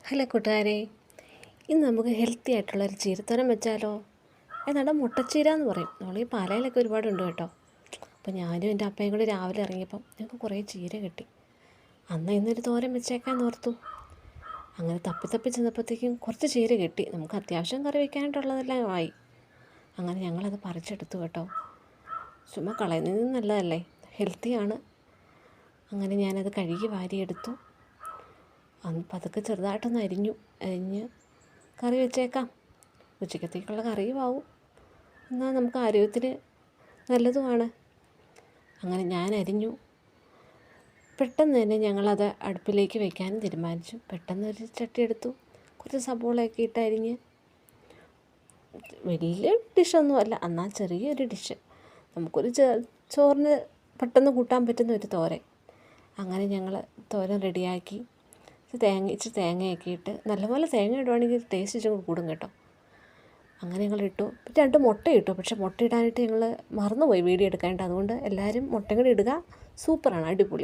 Hello കൂട്ടുകാരെ, ഇന്ന് നമുക്ക് ഹെൽത്തി ആയിട്ടുള്ളൊരു ചീരത്തോരൻ വെച്ചാലോ? ഏതാണ്ട് മുട്ടച്ചീര എന്ന് പറയും. നമ്മൾ ഈ പാലയിലൊക്കെ ഒരുപാടുണ്ട് കേട്ടോ. അപ്പോൾ ഞാനും എൻ്റെ അപ്പയും കൂടി രാവിലെ ഇറങ്ങിയപ്പം ഞങ്ങൾക്ക് കുറേ ചീര കിട്ടി. അന്ന് ഇന്നൊരു തോരൻ വെച്ചേക്കാൻ ഓർത്തു. അങ്ങനെ തപ്പി ചെന്നപ്പോഴത്തേക്കും കുറച്ച് ചീര കിട്ടി. നമുക്ക് അത്യാവശ്യം കറി വയ്ക്കാനായിട്ടുള്ളതെല്ലാം ആയി. അങ്ങനെ ഞങ്ങളത് പറിച്ചെടുത്തു കേട്ടോ. ചുമ്മാ കളയുന്നത് നല്ലതല്ലേ, ഹെൽത്തിയാണ്. അങ്ങനെ ഞാനത് കഴുകി വാരിയെടുത്തു. പതുക്കെ ചെറുതായിട്ടൊന്ന് അരിഞ്ഞ് കറി വെച്ചേക്കാം. ഉച്ചക്കത്തേക്കുള്ള കറിയും ആവും, എന്നാൽ നമുക്ക് ആരോഗ്യത്തിന് നല്ലതുമാണ്. അങ്ങനെ ഞാൻ അരിഞ്ഞു. പെട്ടെന്ന് തന്നെ ഞങ്ങളത് അടുപ്പിലേക്ക് വെക്കാനും തീരുമാനിച്ചു. പെട്ടെന്നൊരു ചട്ടി എടുത്തു, കുറച്ച് സബോളയൊക്കെ ഇട്ട് അരിഞ്ഞ്. വലിയ ഡിഷൊന്നുമല്ല, എന്നാൽ ചെറിയൊരു ഡിഷ്, നമുക്കൊരു ചോറിന് പെട്ടെന്ന് കൂട്ടാൻ പറ്റുന്ന ഒരു തോരൻ. അങ്ങനെ ഞങ്ങൾ തോരൻ റെഡിയാക്കി. ഇച്ചിരി തേങ്ങയൊക്കെ ഇട്ട്, നല്ലപോലെ തേങ്ങ ഇടുവാണെങ്കിൽ ടേസ്റ്റ് ഇച്ചിരി കൂടും കേട്ടോ. അങ്ങനെ ഞങ്ങളിട്ടു. 2 മുട്ട ഇട്ടു. പക്ഷേ മുട്ട ഇടാനായിട്ട് ഞങ്ങൾ മറന്നുപോയി വീഡിയോ എടുക്കാനായിട്ട്. അതുകൊണ്ട് എല്ലാവരും മുട്ടയും കൂടി ഇടുക. സൂപ്പറാണ്, അടിപൊളി.